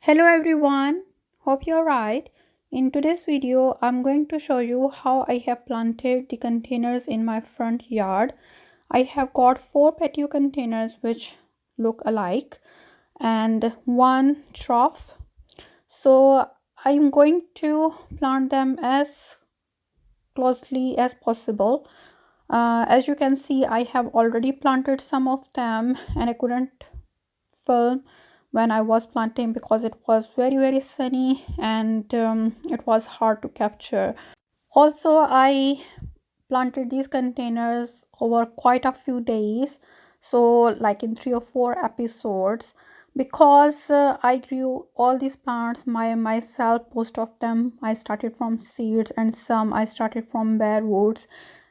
Hello everyone, hope you're right. In today's video, I'm going to show you how I have planted the containers in my front yard. I have got 4 patio containers which look alike and one trough. So I'm going to plant them as closely as possible. As you can see, I have already planted some of them and I couldn't film when I was planting because it was very sunny and it was hard to capture. Also, I planted these containers over quite a few days, so like in 3 or 4 episodes, because I grew all these plants myself. Most of them I started from seeds and some I started from bare roots,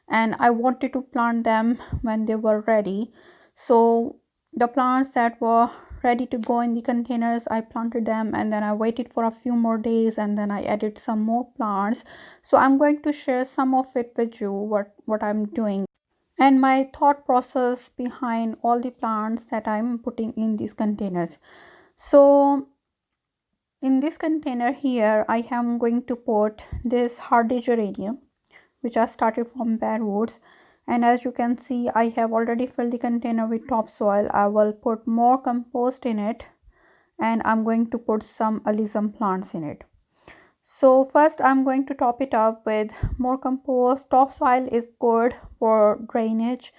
and I wanted to plant them when they were ready. So the plants that were ready to go in the containers, I planted them, and then I waited for a few more days and then I added some more plants. So I'm going to share some of it with you, what I'm doing and my thought process behind all the plants that I'm putting in these containers. So in this container here, I am going to put this hardy geranium which I started from bare roots. And as you can see, I have already filled the container with topsoil. I will put more compost in it and I'm going to put some alyssum plants in it. So first I'm going to top it up with more compost. Topsoil is good for drainage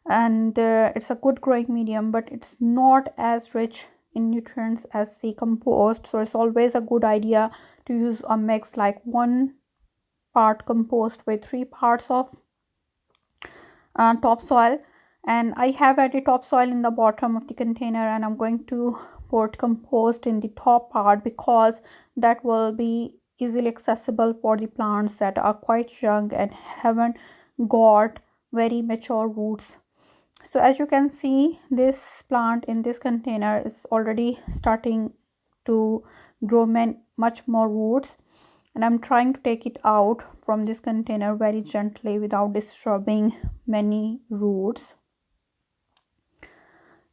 and it's a good growing medium, but it's not as rich in nutrients as the compost. So it's always a good idea to use a mix like 1 part compost with 3 parts of topsoil. And I have added topsoil in the bottom of the container and I'm going to put compost in the top part because that will be easily accessible for the plants that are quite young and haven't got very mature roots. So as you can see, this plant in this container is already starting to grow much more roots, and I'm trying to take it out from this container very gently without disturbing many roots.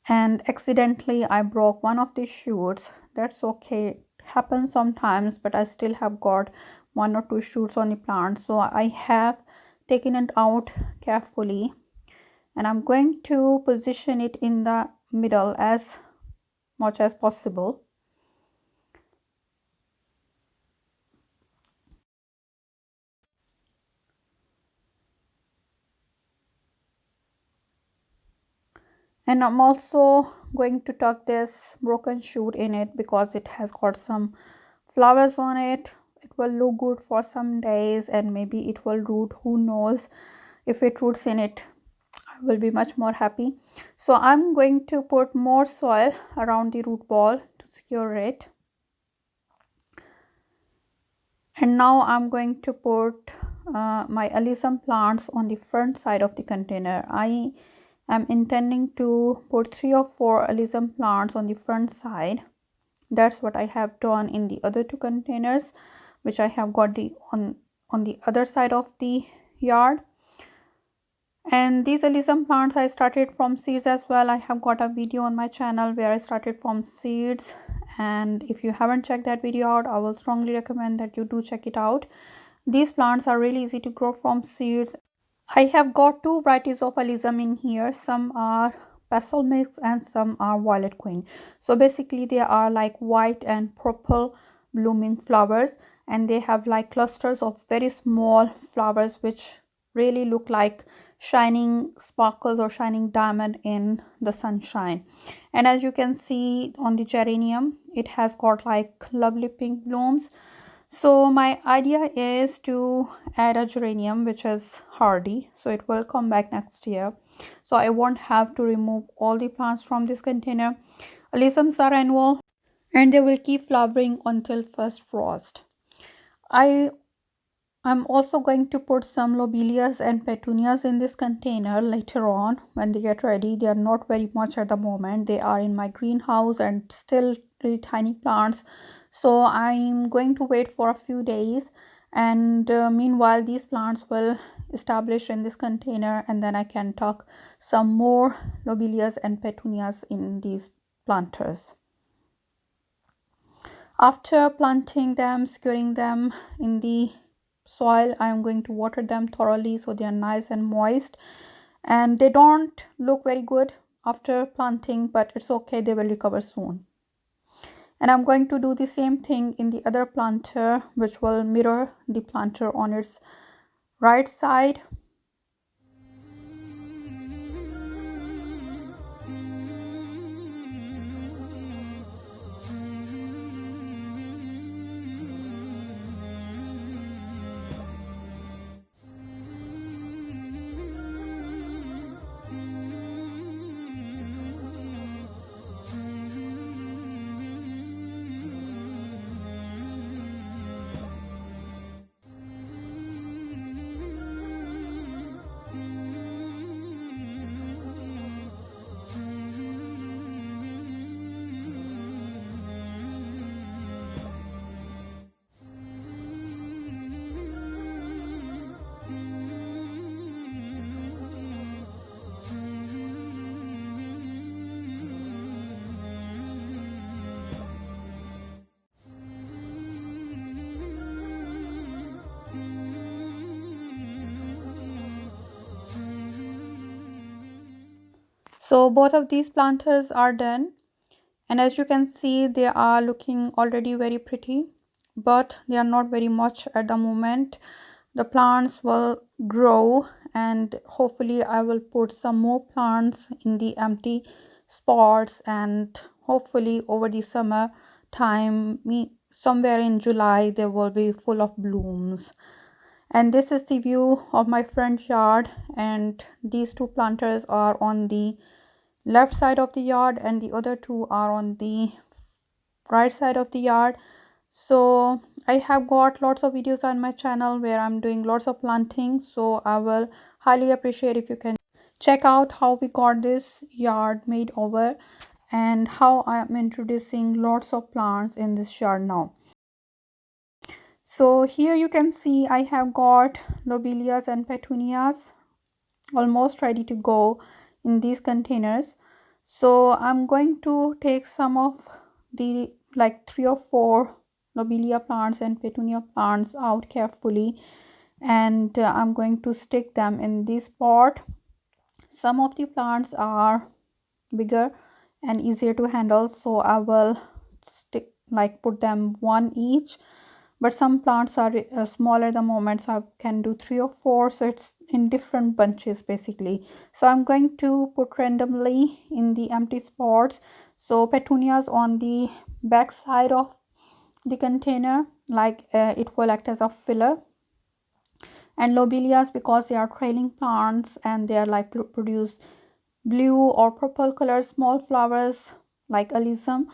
And accidentally I broke one of these shoots. That's okay, it happens sometimes, but I still have got 1 or 2 shoots on the plant. So I have taken it out carefully and I'm going to position it in the middle as much as possible. And I'm also going to tuck this broken shoot in it because it has got some flowers on it. It will look good for some days and maybe it will root, who knows. If it roots in it, I will be much more happy. So I'm going to put more soil around the root ball to secure it. And now I'm going to put my alyssum plants on the front side of the container. I am intending to put 3 or 4 alyssum plants on the front side. That's what I have done in the other 2 containers which I have got on the other side of the yard. And these alyssum plants I started from seeds as well. I have got a video on my channel where I started from seeds, and if you haven't checked that video out, I will strongly recommend that you do check it out. These plants are really easy to grow from seeds. I have got 2 varieties of alyssum in here. Some are pastel mix and some are violet queen. So basically they are like white and purple blooming flowers, and they have like clusters of very small flowers which really look like shining sparkles or shining diamond in the sunshine. And as you can see on the geranium, it has got like lovely pink blooms. So my idea is to add a geranium which is hardy, so it will come back next year, so I won't have to remove all the plants from this container. Alyssums are annual and they will keep flowering until first frost. I'm also going to put some lobelias and petunias in this container later on when they get ready. They are not very much at the moment. They are in my greenhouse and still really tiny plants. So I'm going to wait for a few days, and meanwhile these plants will establish in this container, and then I can tuck some more lobelias and petunias in these planters. After planting them, securing them in the soil, I am going to water them thoroughly so they are nice and moist. And they don't look very good after planting, but it's okay, they will recover soon. And I'm going to do the same thing in the other planter, which will mirror the planter on its right side. So both of these planters are done, and as you can see, they are looking already very pretty, but they are not very much at the moment. The plants will grow, and hopefully I will put some more plants in the empty spots, and hopefully over the summer time, somewhere in July, they will be full of blooms. And this is the view of my front yard, and these two planters are on the left side of the yard and the other two are on the right side of the yard. So I have got lots of videos on my channel where I'm doing lots of planting, so I will highly appreciate if you can check out how we got this yard made over and how I am introducing lots of plants in this yard now. So here you can see I have got lobelias and petunias almost ready to go in these containers. So I'm going to take some of the like 3 or 4 lobelia plants and petunia plants out carefully, and I'm going to stick them in this pot. Some of the plants are bigger and easier to handle, so I will put them one each, but some plants are smaller at the moment, so I can do 3 or 4, so it's in different bunches basically. So I'm going to put randomly in the empty spots. So petunias on the back side of the container, it will act as a filler, and lobelias because they are trailing plants and they are like produce blue or purple color small flowers like alyssum.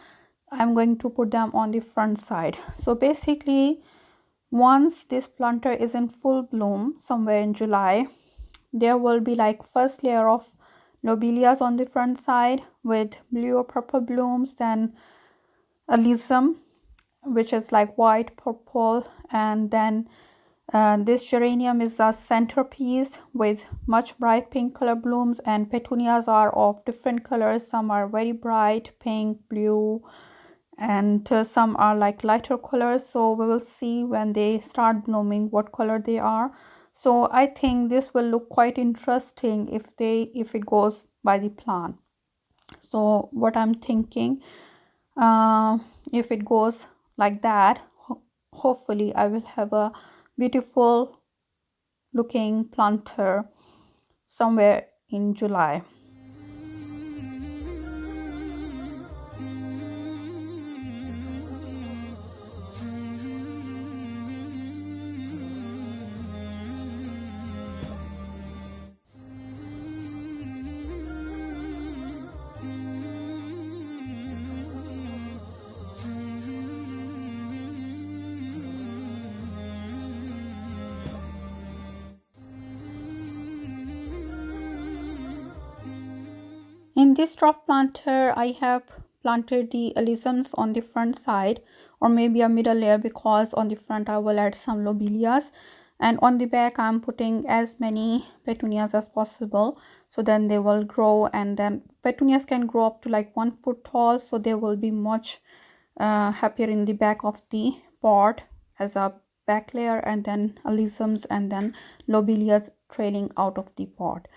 I'm going to put them on the front side. So basically, once this planter is in full bloom somewhere in July, there will be like first layer of lobelias on the front side with blue or purple blooms, then alyssum, which is like white purple, and then this geranium is a centerpiece with much bright pink color blooms, and petunias are of different colors. Some are very bright pink, blue, and some are like lighter colors. So we will see when they start blooming what color they are. So I think this will look quite interesting if it goes by the plan. So what I'm thinking, if it goes like that, hopefully I will have a beautiful looking planter somewhere in July. In this drop planter, I have planted the alyssums on the front side, or maybe a middle layer, because on the front I will add some lobelias, and on the back I'm putting as many petunias as possible, so then they will grow, and then petunias can grow up to like 1 foot tall, so they will be much appear in the back of the pot as a back layer, and then alyssums and then lobelias trailing out of the pot.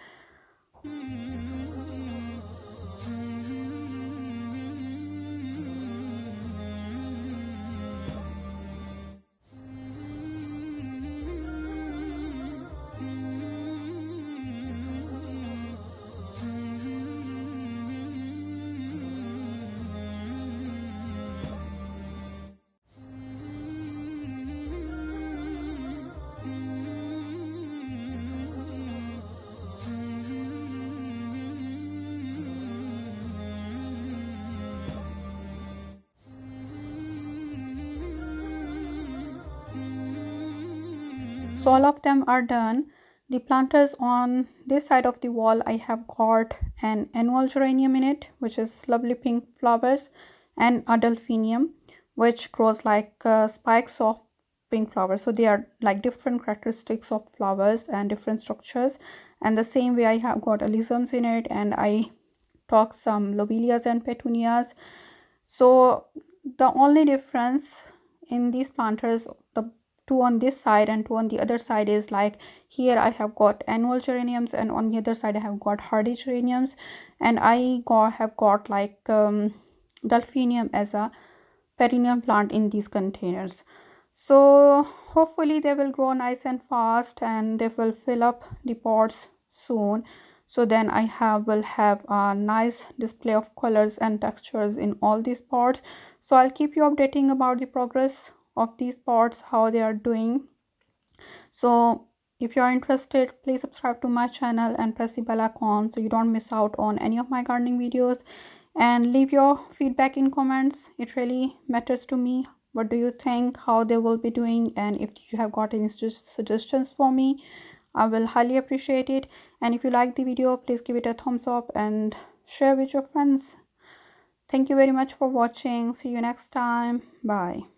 So all of them are done. The planters on this side of the wall, I have got an annual geranium in it, which is lovely pink flowers, and a delphinium, which grows like spikes of pink flowers. So they are like different characteristics of flowers and different structures. And the same way I have got alyssums in it, and I talk some lobelias and petunias. So the only difference in these planters, the two on this side and two on the other side, is like here I have got annual geraniums, and on the other side I have got hardy geraniums, and I have got like delphinium as a perennial plant in these containers. So hopefully they will grow nice and fast, and they will fill up the pots soon. So then will have a nice display of colors and textures in all these pots. So I'll keep you updating about the progress of these pots, how they are doing. So if you are interested, please subscribe to my channel and press the bell icon so you don't miss out on any of my gardening videos, and leave your feedback in comments. It really matters to me. What do you think, how they will be doing, and if you have got any suggestions for me, I will highly appreciate it. And if you like the video, please give it a thumbs up and share with your friends. Thank you very much for watching. See you next time. Bye.